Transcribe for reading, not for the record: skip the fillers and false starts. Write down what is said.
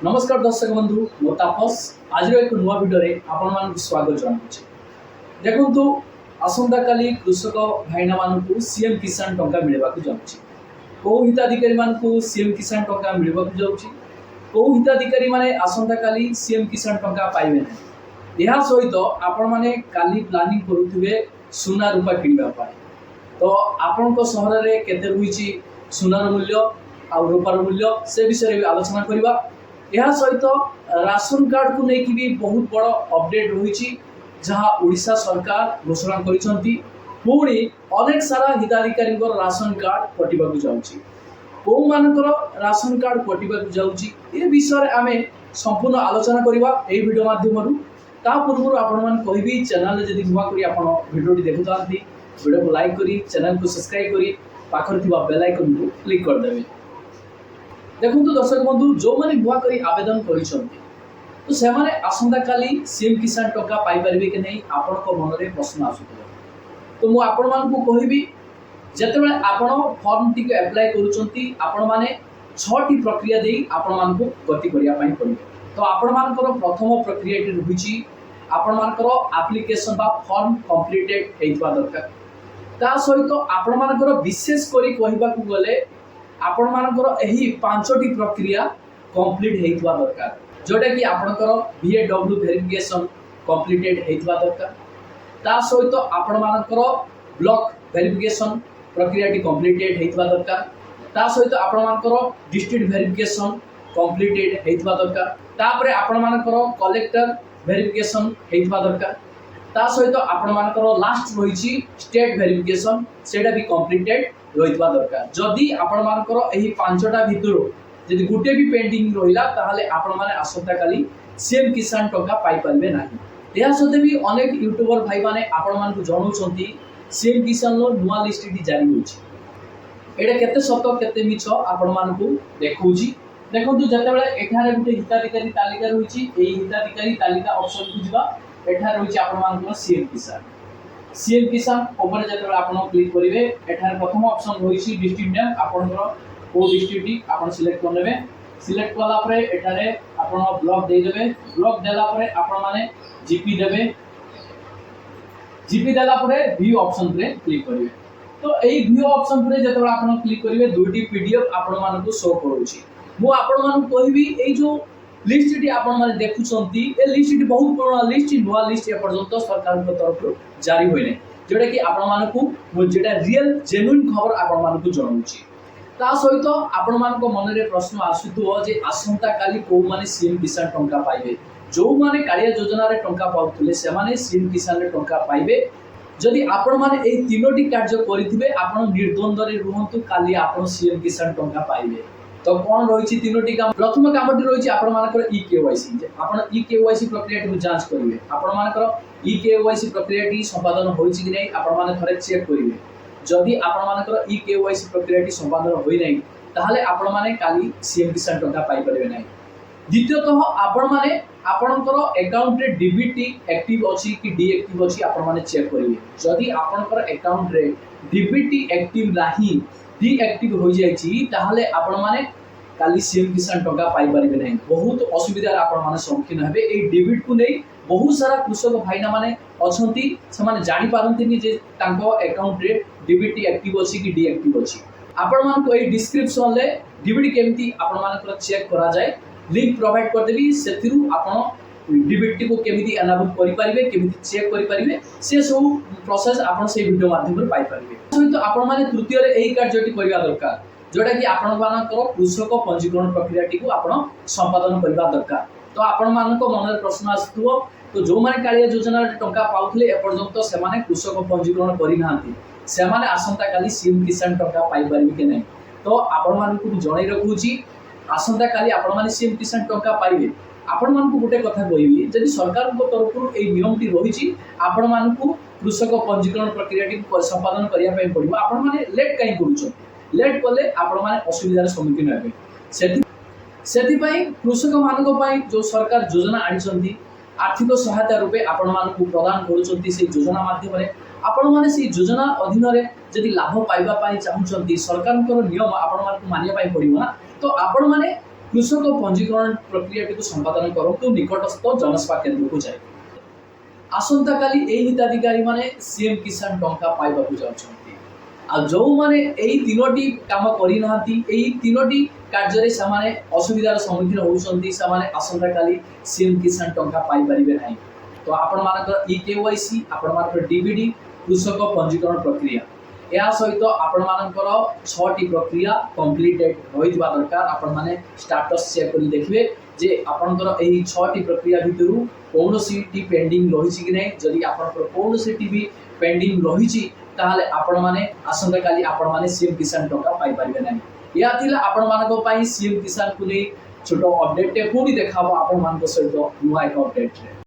नमस्कार दर्शक बंधु मो तापस आज एक नुआ भिडियो आपण मान स्वागत जनाऊँ। देखु आसंता काली कृषक भाईना मानू सीएम किसान टंका मिलवा जाऊँगी। कौ हिताधिकारी मानू सीएम किसान टंका मिलवा जाऊँगी। कौ हिताधिकारी माने आसंता काली सीएम किसान टंका पाइबे ना। यह सहित आपण माने काली प्लानिंग करुथिबे सुना रूपा किनिबा पाए। तो आपण सहर में केते रही सुनार मूल्य आ रूपार मूल्य से विषय में आलोचना करवा। यह सहित राशन कार्ड को लेकिन भी बहुत बड़ अपडेट रही जहाँ ओडिशा सरकार घोषणा करिसेंती। पुणी अनेक सारा हिताधिकारी राशन कार्ड कटिबा जाउची। कौ मानकर राशन कार्ड कटिबा जाउची ए विषय आमे संपूर्ण आलोचना करवा ए वीडियो माध्यम। ता पूर्व आपण मान कहबी चैनल जदि नुआ करी आपण वीडियो देखुतांती वीडियो को लाइक करी चैनल को सब्सक्राइब करी पाखर थिबा बेल आइकन को क्लिक कर देबे। देखो दर्शक बंधु जो मैंने नुआ करी आवेदन करिसेंती तो से माने आसंता काली सीएम किसान टंका पाई परिबे कि नहीं आपण को मन रे प्रश्न आसुतबो। तो मु आपण मान को कहबी जेतेबेले आपण फॉर्म टी को अप्लाई करूचंती आपण माने 6 टी प्रक्रिया देई आपण मान को गति करिया पई पड़िबो। तो आपण मान को प्रथम प्रक्रिया टी रहुची आपण मान को एप्लीकेशन बा फॉर्म कंप्लीटेड हेइतबा दरकार। ता सहित आपण मान को विशेष करी कहबा को गले आपण मानकर एही 5टी प्रक्रिया कंप्लीट हेइतबा दरकार जोटा कि आपनकर बीएडब्ल्यू वेरिफिकेशन कंप्लीटेड हेइतबा दरकार। ता सहित आपण मानकर ब्लॉक वेरिफिकेशन प्रक्रिया टी कंप्लीटेड हेइतबा दरकार। ता सहित आपण मानकर डिस्ट्रिक्ट वेरिफिकेशन कंप्लीटेड हेइतबा दरकार। तापरे आपण मानकर कलेक्टर वेरिफिकेशन हेइतबा दरकार। ता सहित आपण मानकर लास्ट रहिछि स्टेट वेरिफिकेशन सेटा भी कंप्लीटेड रहितबा दरकार। जदि आपण मानकर एही 5टा भितरु जदि गुटे भी पेंडिंग रहिला ताहाले आपण माने आसंता काली सीएम किसान टंका पाई परबे नाही। एहा सते भी अनेक यूट्यूबर भाई माने आपण मान को जणाउछंती सीएम किसान लो नुआ लिस्ट टी जारी होछि। एडा केते सत केते मिछ आपण मान को देखौछि। देखंतु जतेबेले एठारे गुटे हिताधिकारी तालिका रहिछि एही हिताधिकारी तालिका ऑप्शन को जिबा एठारे रहिछि आपण मान को सीएम किसान ऊपर जब आप क्लिक करेंगे एठार प्रथम ऑप्शन रही डिस्ट्रिक्ट नेम आपंकर को डिस्ट्रिक्ट आप सिलेक्ट करने सिलेक्ट कलापर एठारे आप ब्लॉक देदेवे ब्लॉक देलापर आपण माने जीपी देवे जीपी देलापर व्यू ऑप्शन रे क्लिक करेंगे। तो यही व्यू ऑप्शन रे जब आप क्लिक करेंगे दुईटी पीडीएफ आपण मान को शो करूची। मु आपण मान कहबी ए जो लिस्ट टी आपण माने देखुछंती ए लिस्ट टी बहुत पुराना लिस्ट नुआ लिस्ट ए पर्यंत सरकार के तरफ जारी होइने जोटा कि आपण मानकू जेटा रियल जेन्युइन खबर आपण मानकू जणाउची। ता सहित आपण मानको मन रे प्रश्न आसुतो जे आसंता काली को माने सीएम किसान टंका पाइबे। जो माने कालिया योजना रे टंका पाउतले से माने सीएम किसान रे टंका पाइबे। जदि आपण माने ए तीनोटी कार्य करिथिबे आपण निर्द्वंद रे रुहंतु काली आपण सीएम किसान टंका पाइबे। तो कौन रही तीनोटी काम प्रथम कामटी रही आपण मानकर ई केवाईसी आपण ई केवाईसी प्रक्रिया टी जांच करिवे। आपण मानकर ई केवाईसी प्रक्रिया टी संपादन होईछि कि नै आपण माने थरे चेक करिवे। जदि आपण मानकर ई केवाईसी प्रक्रिया टी संपादन होई नै ताहाले आपण माने काली सीएम किसान टंका पाई परबे नै। द्वितीयतः आपण माने आपणकर अकाउंट रे डीबीटी एक्टिव अछि कि डीएक्टिव अछि आपण माने चेक करिवे। जदि आपणकर अकाउंट रे डीबीटी एक्टिव नाही डीएक्टिव हो जाइछि ताहाले आपण माने काली सीएम किसान टंका पाई परिबे नै। बहुत असुविधा आपण माने सम्मुखीन हेबे। ए डेबिट को नै बहुत सारा कृषक भाईना माने अछंती से माने जानि पारंतिनी जे तांको अकाउंट रे डीबीटी एक्टिव अछि कि डीएक्टिव अछि। आपण मान को ए डिस्क्रिप्शन ले डीबीटी केमती आपण मानकर चेक करा जाय लिंक प्रोवाइड कर देबी। सेथिरु आपण डीबीटी को केमिति एनाबल करि परिबे केमिति चेक करि परिबे से सब प्रोसेस आपण से वीडियो माध्यम रे पाई परिबे। तो आपण माने तृतीय रे एही कार्यटी करिया दरकार जोटा कि आपण मानकर कृषक पंजीकरण प्रक्रिया टी को आपण संपादन करबा दरकार। तो आपण मानको मन रे प्रश्न आसुतो तो जो माने कालिया योजना रे टंका पाउथले ए पर्यंत से माने कृषक पंजीकरण करि नांती से माने आसंता काली सीएम किसान टंका पाई परिबे कि नै। तो आपण मानको जणै रखुची आसंता काली आपण माने सीएम किसान टंका पाइबे। आपण मानको गोटे कथा कहिबी जदि सरकार को तरफ ए नियम टी रहिची आपण मानको कृषक पंजीकरण प्रक्रिया टी संपादन करिया पय पड़िबो। आपण माने लेट काई करूछो लेट कले आपण माने असुविधार सम्मुखीन हेबे। सेति पय कृषक मानको पय जो सरकार योजना आनिसंती आर्थिक सहायता रूपे आपण मानको प्रदान करूछंती से योजना माध्यम रे आपण माने से योजना अधीन रे जदि लाभ पाइबा पय चाहुछंती सरकार नियम आपण मानको मानिया पय पड़िबो ना। तो आपण माने कृषक पंजीकरण प्रक्रियाटी को संपादन करतु निकटस्थ जनसेवा केन्द्र को जाए। आसंता काली एही हिताधिकारी माने सीएम किसान टंका पाइबाकू जाउछन्ति। आ जो माने एही तीनोटी काम करि नाहंती, एही तीनोटी कार्य से असुविधार सम्मुखीन होउछन्ति, से आसंता काली सीएम किसान टंका पाई परिबे नाही। तो आपण मानकर ई-केवाईसी, आपण मानकर डीबीडी, कृषक पंजीकरण प्रक्रिया या सहित आपण मानकर 6टी प्रक्रिया कंप्लीटेड होइतबा दरकार। आपण माने स्टेटस चेक करि देखिबे जे आपनकर एही 6टी प्रक्रिया भितरु कौनसी टी पेंडिंग रहिछि कि नै। जदि आपनकर कौनसी टी भी पेंडिंग रहिछि ताहाले आपण माने आसंता काली आपण माने सीएम किसान टंका पाई परिबे नाही। या थिला आपण मानको पई सीएम किसान को नै छोटो अपडेट पुणी देखाबो आपण मानको सहित नुवा एक अपडेट रे।